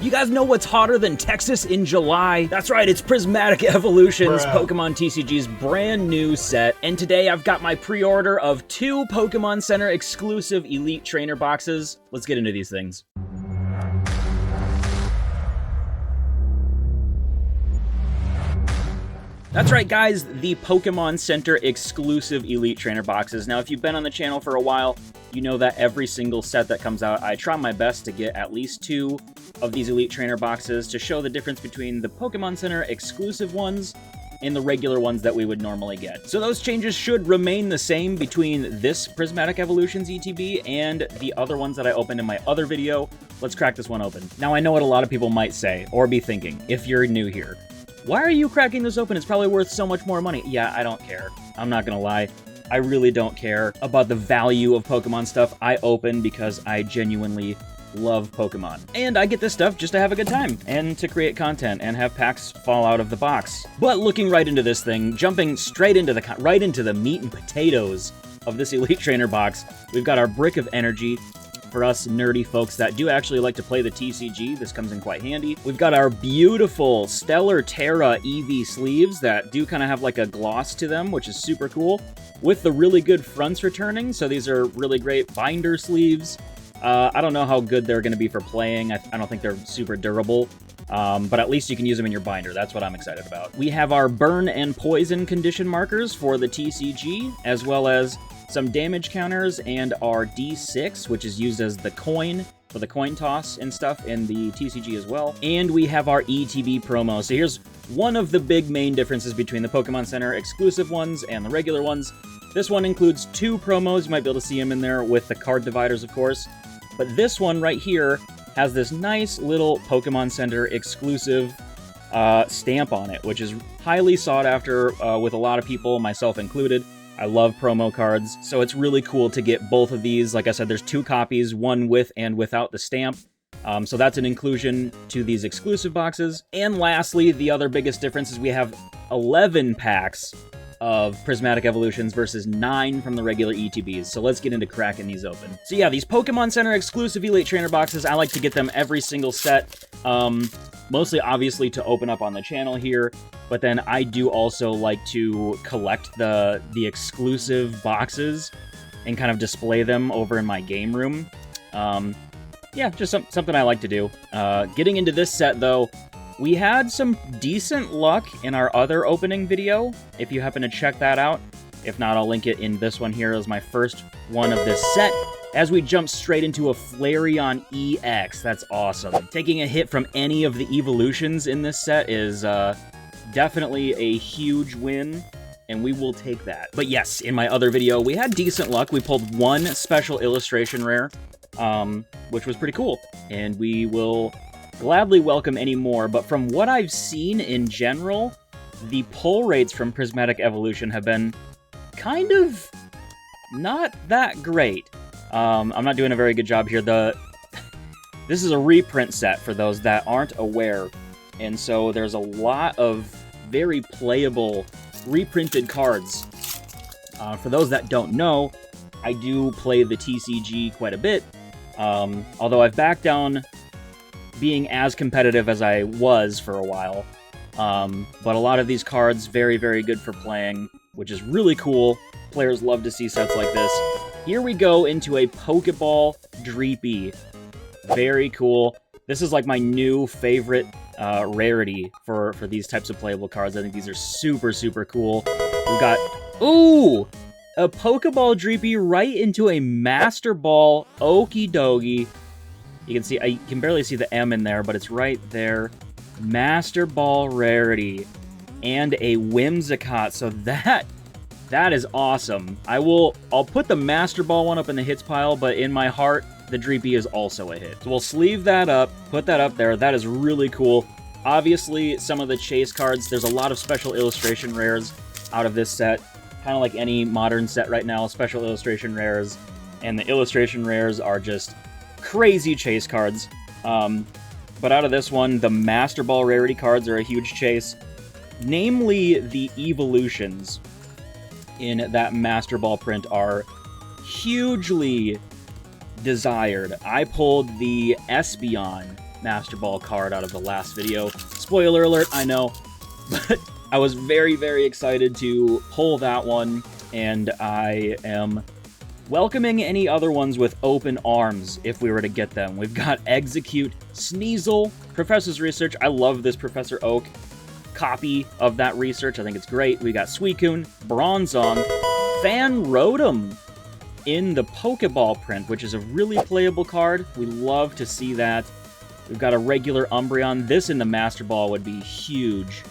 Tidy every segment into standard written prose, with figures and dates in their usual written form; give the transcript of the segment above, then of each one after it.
You guys know what's hotter than Texas in July? That's right, it's Prismatic Evolutions, Pokemon TCG's brand new set. And today I've got my pre-order of 2 Pokemon Center Exclusive Elite Trainer boxes. Let's get into these things. That's right, guys, the Pokemon Center Exclusive Elite Trainer boxes. Now, if you've been on the channel for a while, you know that every single set that comes out, I try my best to get at least 2 of these Elite Trainer boxes to show the difference between the Pokemon Center exclusive ones and the regular ones that we would normally get. So those changes should remain the same between this Prismatic Evolutions ETB and the other ones that I opened in my other video. Let's crack this one open. Now, I know what a lot of people might say, or be thinking, if you're new here. Why are you cracking this open? It's probably worth so much more money. Yeah, I don't care. I'm not gonna lie. I really don't care about the value of Pokemon stuff. I open because I genuinely love Pokemon. And I get this stuff just to have a good time, and to create content, and have packs fall out of the box. But looking right into this thing, jumping straight into the meat and potatoes of this Elite Trainer box, we've got our Brick of Energy. For us nerdy folks that do actually like to play the TCG, this comes in quite handy. We've got our beautiful Stellar Terra EV sleeves that do kind of have like a gloss to them, which is super cool, with the really good fronts returning. So these are really great binder sleeves. I don't know how good they're going to be for playing. I don't think they're super durable, but at least you can use them in your binder. That's what I'm excited about. We have our Burn and Poison condition markers for the TCG, as well as some damage counters, and our D6, which is used as the coin for the coin toss and stuff in the TCG as well. And we have our ETB promo. So here's one of the big main differences between the Pokemon Center exclusive ones and the regular ones. This one includes 2 promos. You might be able to see them in there with the card dividers, of course. But this one right here has this nice little Pokemon Center exclusive stamp on it, which is highly sought after with a lot of people, myself included. I love promo cards, so it's really cool to get both of these. Like I said, there's 2 copies, one with and without the stamp. So that's an inclusion to these exclusive boxes. And lastly, the other biggest difference is we have 11 packs of Prismatic Evolutions versus 9 from the regular ETBs. So let's get into cracking these open. So yeah, these Pokemon Center exclusive Elite Trainer boxes, I like to get them every single set. Mostly, obviously, to open up on the channel here, but then I do also like to collect the exclusive boxes and kind of display them over in my game room. Yeah, just something I like to do. Getting into this set, though, we had some decent luck in our other opening video, if you happen to check that out. If not, I'll link it in this one here as my first one of this set, as we jump straight into a Flareon EX. That's awesome. Taking a hit from any of the evolutions in this set is definitely a huge win, and we will take that. But yes, in my other video, we had decent luck. We pulled 1 special illustration rare, which was pretty cool, and we will gladly welcome any more. But from what I've seen in general, the pull rates from Prismatic Evolution have been kind of not that great. I'm not doing a very good job here. This is a reprint set for those that aren't aware, and so there's a lot of very playable reprinted cards. For those that don't know, I do play the TCG quite a bit, although I've backed down being as competitive as I was for a while. But a lot of these cards, very, very good for playing, which is really cool. Players love to see sets like this. Here we go into a Pokeball Dreepy. Very cool. This is like my new favorite rarity for these types of playable cards. I think these are super, super cool. We've got, ooh, a Pokeball Dreepy right into a Master Ball. Okie dokie. You can see, I can barely see the M in there, but it's right there. Master Ball rarity. And a Whimsicott. So that is awesome. I'll put the Master Ball one up in the hits pile, but in my heart, the Dreepy is also a hit. So we'll sleeve that up, put that up there. That is really cool. Obviously, some of the chase cards, there's a lot of special illustration rares out of this set. Kind of like any modern set right now, special illustration rares. And the illustration rares are just crazy chase cards. But out of this one, the Master Ball rarity cards are a huge chase. Namely, the evolutions in that Master Ball print are hugely desired. I pulled the Espeon Master Ball card out of the last video. Spoiler alert, I know. But I was very, very excited to pull that one, and I am welcoming any other ones with open arms if we were to get them. We've got Execute, Sneasel, Professor's Research. I love this Professor Oak copy of that research. I think it's great. We got Suicune, Bronzong, Fan Rotom in the Pokeball print, which is a really playable card. We love to see that. We've got a regular Umbreon. This in the Master Ball would be huge.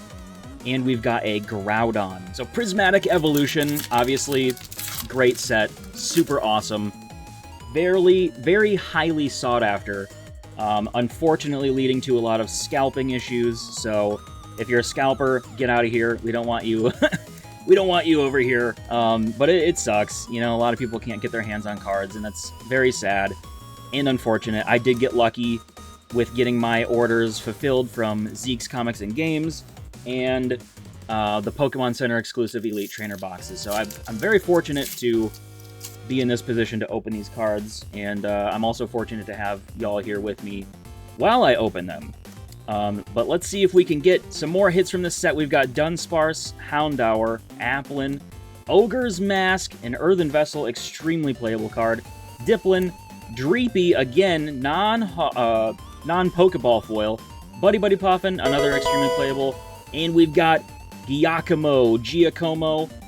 And we've got a Groudon. So Prismatic Evolution, obviously, great set, super awesome. Very highly sought after. Unfortunately leading to a lot of scalping issues, so if you're a scalper, get out of here. We don't want you we don't want you over here. But it sucks. You know, a lot of people can't get their hands on cards, and that's very sad and unfortunate. I did get lucky with getting my orders fulfilled from Zeke's Comics and Games and the Pokemon Center Exclusive Elite Trainer boxes. So I'm very fortunate to be in this position to open these cards, and I'm also fortunate to have y'all here with me while I open them. But let's see if we can get some more hits from this set. We've got Dunsparce, Houndour, Applin, Ogre's Mask, and Earthen Vessel, extremely playable card. Dipplin, Dreepy, again, non-Pokeball foil. Buddy Puffin, another extremely playable. And we've got Giacomo.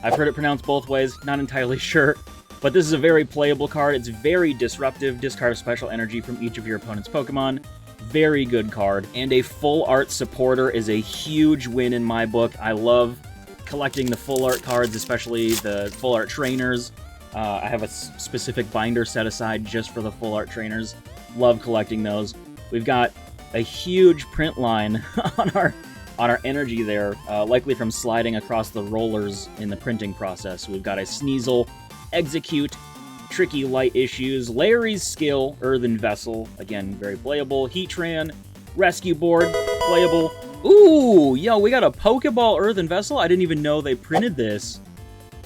I've heard it pronounced both ways, not entirely sure. But this is a very playable card. It's very disruptive. Discard special energy from each of your opponent's Pokemon. Very good card. And a full art supporter is a huge win in my book. I love collecting the full art cards, especially the full art trainers. I have a specific binder set aside just for the full art trainers. Love collecting those. We've got a huge print line on our energy there, likely from sliding across the rollers in the printing process. We've got a Sneasel, Execute, Tricky Light Issues, Larry's Skill, Earthen Vessel, again, very playable, Heatran, Rescue Board, playable. Ooh, yo, we got a Pokeball Earthen Vessel. I didn't even know they printed this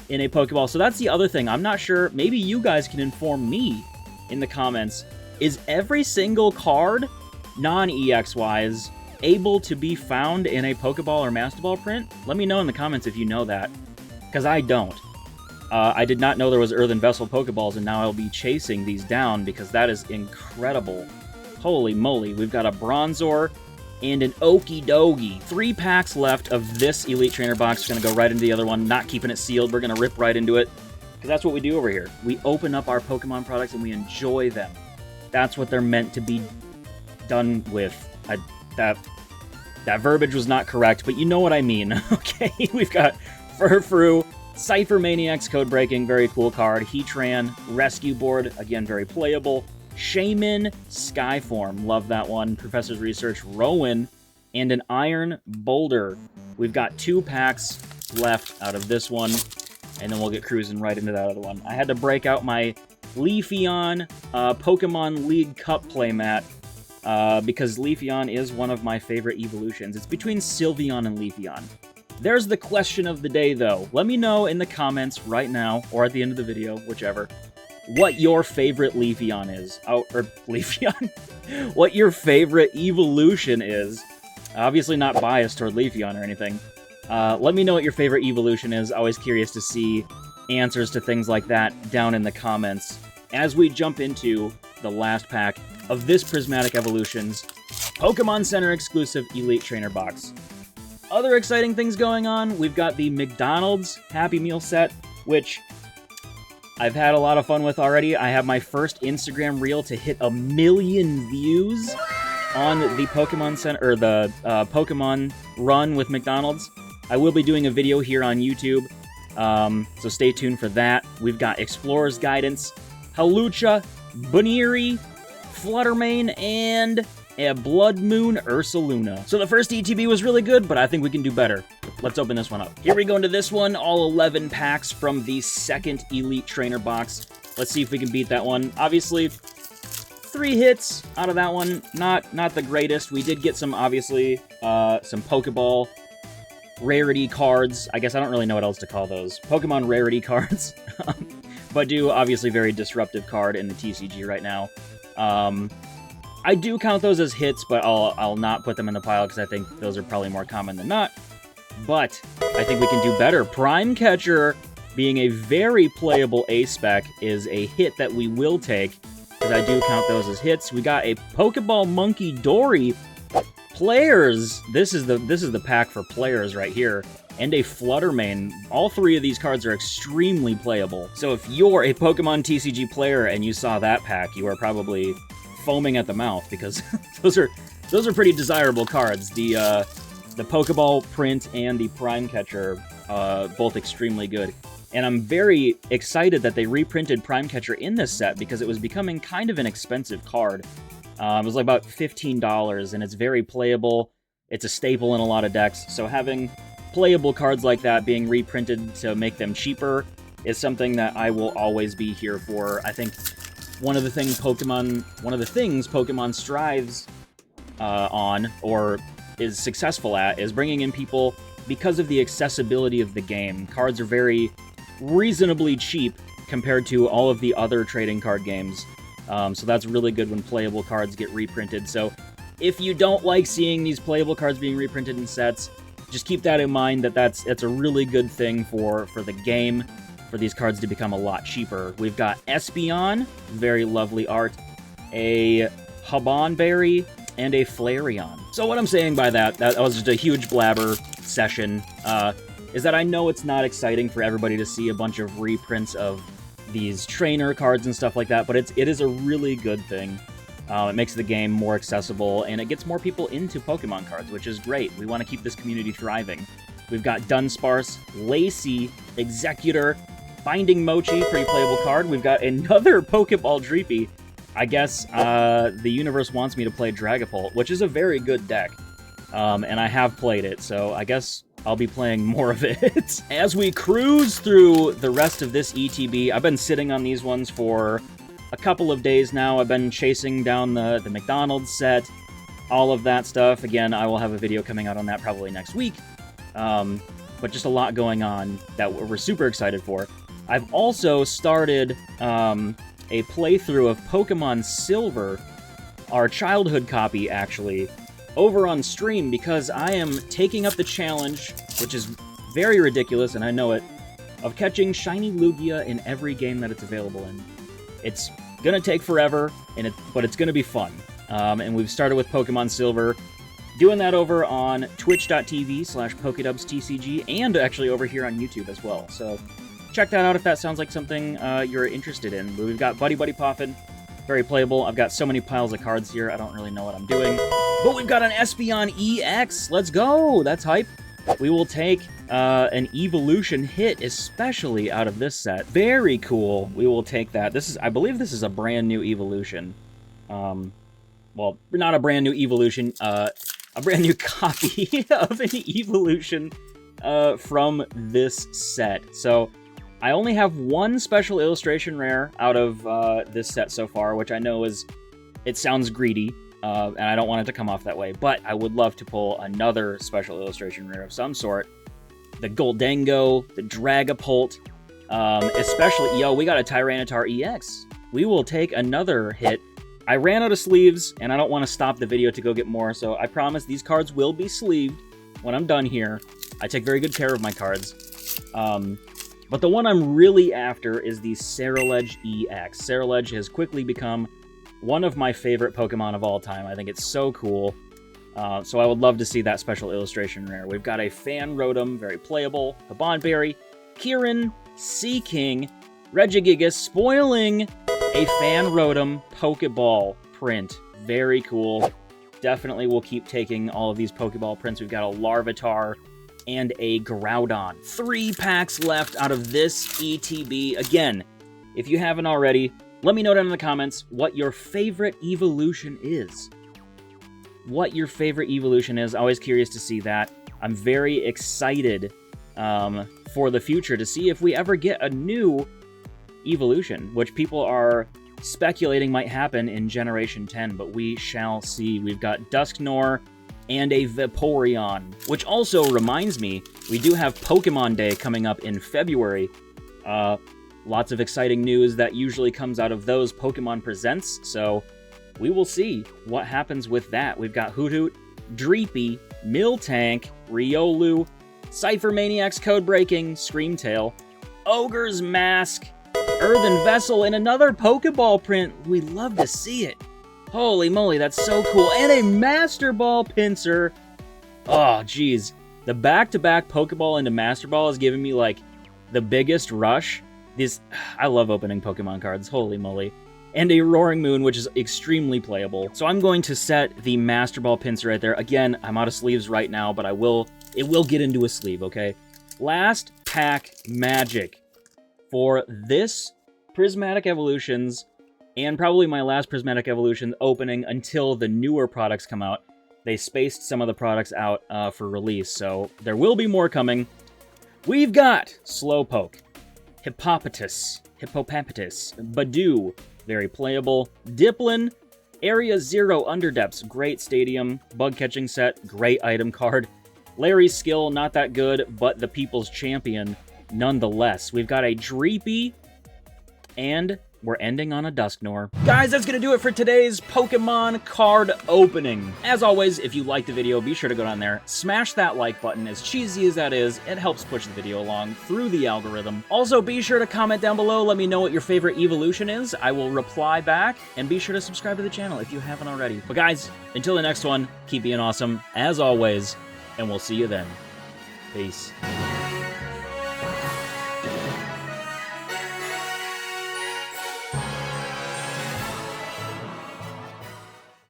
in a Pokeball. So that's the other thing. I'm not sure. Maybe you guys can inform me in the comments. Is every single card, non-EX-wise, able to be found in a Pokeball or Master Ball print? Let me know in the comments if you know that, because I don't. I did not know there was Earthen Vessel Pokeballs, and now I'll be chasing these down because that is incredible. Holy moly, we've got a Bronzor and an Okidogi. 3 packs left of this Elite Trainer box. We're going to go right into the other one, not keeping it sealed. We're going to rip right into it, because that's what we do over here. We open up our Pokemon products and we enjoy them. That's what they're meant to be done with. That verbiage was not correct, but you know what I mean. Okay, we've got Furfrou, Cypher Maniacs, code breaking, very cool card. Heatran, Rescue Board, again, very playable. Shaman, Skyform, love that one. Professor's Research, Rowan, and an Iron Boulder. We've got 2 packs left out of this one, and then we'll get cruising right into that other one. I had to break out my Leafeon Pokemon League Cup playmat, because Leafeon is one of my favorite evolutions. It's between Sylveon and Leafeon. There's the question of the day, though. Let me know in the comments right now, or at the end of the video, whichever, what your favorite Leafeon is. Oh, or Leafeon? What your favorite evolution is. Obviously not biased toward Leafeon or anything. Let me know what your favorite evolution is. Always curious to see answers to things like that down in the comments as we jump into the last pack of this Prismatic Evolutions Pokemon Center Exclusive Elite Trainer box. Other exciting things going on, we've got the McDonald's Happy Meal set, which I've had a lot of fun with already. I have my first Instagram reel to hit 1 million views on the Pokemon Center, or the Pokemon run with McDonald's. I will be doing a video here on YouTube, so stay tuned for that. We've got Explorer's Guidance, Halucha, Buneary, Fluttermane, and a Blood Moon Ursaluna. So the first ETB was really good, but I think we can do better. Let's open this one up. Here we go into this one, all 11 packs from the second Elite Trainer box. Let's see if we can beat that one. Obviously, 3 hits out of that one. Not the greatest. We did get some, obviously, some Pokeball rarity cards. I guess I don't really know what else to call those. Pokemon rarity cards. But do, obviously, very disruptive card in the TCG right now. I do count those as hits, but I'll not put them in the pile because I think those are probably more common than not. But I think we can do better. Prime Catcher, being a very playable A-spec, is a hit that we will take, because I do count those as hits. We got a Pokeball Monkey Dory. Players! This is the pack for players right here. And a Fluttermane. All three of these cards are extremely playable. So if you're a Pokemon TCG player and you saw that pack, you are probably foaming at the mouth, because those are pretty desirable cards. The Pokeball print and the Prime Catcher, both extremely good. And I'm very excited that they reprinted Prime Catcher in this set, because it was becoming kind of an expensive card. It was like about $15, and it's very playable. It's a staple in a lot of decks, so having playable cards like that being reprinted to make them cheaper is something that I will always be here for. I think one of the things Pokemon strives on, or is successful at, is bringing in people because of the accessibility of the game. Cards are very reasonably cheap compared to all of the other trading card games. So that's really good when playable cards get reprinted. So if you don't like seeing these playable cards being reprinted in sets, just keep that in mind, that's a really good thing for the game, for these cards to become a lot cheaper. We've got Espeon, very lovely art, a Habanberry, and a Flareon. So what I'm saying by that was just a huge blabber session, is that I know it's not exciting for everybody to see a bunch of reprints of these trainer cards and stuff like that, but it is a really good thing. It makes the game more accessible, and it gets more people into Pokemon cards, which is great. We want to keep this community thriving. We've got Dunsparce, Lacey, Executor, Binding Mochi, pretty playable card. We've got another Pokeball Dreepy. I guess the universe wants me to play Dragapult, which is a very good deck, and I have played it, so I guess I'll be playing more of it. As we cruise through the rest of this ETB, I've been sitting on these ones for a couple of days now. I've been chasing down the McDonald's set, all of that stuff. Again, I will have a video coming out on that probably next week, but just a lot going on that we're super excited for. I've also started a playthrough of Pokemon Silver, our childhood copy, actually, over on stream, because I am taking up the challenge, which is very ridiculous, and I know it, of catching Shiny Lugia in every game that it's available in. It's gonna take forever, but it's gonna be fun. And we've started with Pokemon Silver, doing that over on twitch.tv/PokeDubz TCG, and actually over here on YouTube as well. So check that out if that sounds like something you're interested in. But we've got Buddy Poffin, very playable. I've got so many piles of cards here, I don't really know what I'm doing. But we've got an Espeon EX. Let's go! That's hype. We will take an evolution hit, especially out of this set. Very cool. We will take that. I believe this is a brand new evolution. Well, not a brand new evolution, a brand new copy of an evolution from this set. So I only have one special illustration rare out of this set so far, which I know it sounds greedy, and I don't want it to come off that way, but I would love to pull another special illustration rare of some sort. The Goldengo, the Dragapult, especially, yo, we got a Tyranitar EX. We will take another hit. I ran out of sleeves, and I don't want to stop the video to go get more, so I promise these cards will be sleeved when I'm done here. I take very good care of my cards. But the one I'm really after is the Ceruledge EX. Ceruledge has quickly become one of my favorite Pokemon of all time. I think it's so cool. So I would love to see that special illustration rare. We've got a Fan Rotom, very playable, a Bondberry, Kieran, Seaking, Regigigas, spoiling a Fan Rotom Pokeball print. Very cool. Definitely will keep taking all of these Pokeball prints. We've got a Larvitar and a Groudon. 3 packs left out of this ETB. Again, if you haven't already, let me know down in the comments what your favorite evolution is. What your favorite evolution is. Always curious to see that. I'm very excited for the future to see if we ever get a new evolution, which people are speculating might happen in Generation 10, but we shall see. We've got Dusknoir and a Vaporeon, which also reminds me, we do have Pokemon Day coming up in February. Lots of exciting news that usually comes out of those Pokemon Presents, so we will see what happens with that. We've got Hoothoot, Dreepy, Miltank, Riolu, Cypher Maniac's Codebreaking, Screamtail, Ogre's Mask, Earthen Vessel, and another Pokeball print. We love to see it. Holy moly, that's so cool. And a Master Ball Pinsir. Oh, geez. The back-to-back Pokeball into Master Ball is giving me, like, the biggest rush. I love opening Pokemon cards. Holy moly. And a Roaring Moon, which is extremely playable. So I'm going to set the Master Ball Pinsir right there. Again, I'm out of sleeves right now, but it will get into a sleeve, okay? Last pack magic for this Prismatic Evolutions, and probably my last Prismatic Evolution opening until the newer products come out. They spaced some of the products out for release, so there will be more coming. We've got Slowpoke, Hippopotamus, Badoo, very playable, Diplin, Area 0 Underdepths, great stadium, bug catching set, great item card, Larry's skill, not that good, but the people's champion nonetheless. We've got a Dreepy, and we're ending on a Dusknoir. Guys, that's going to do it for today's Pokemon card opening. As always, if you liked the video, be sure to go down there, smash that like button. As cheesy as that is, it helps push the video along through the algorithm. Also, be sure to comment down below, let me know what your favorite evolution is. I will reply back, and be sure to subscribe to the channel if you haven't already. But guys, until the next one, keep being awesome, as always, and we'll see you then. Peace.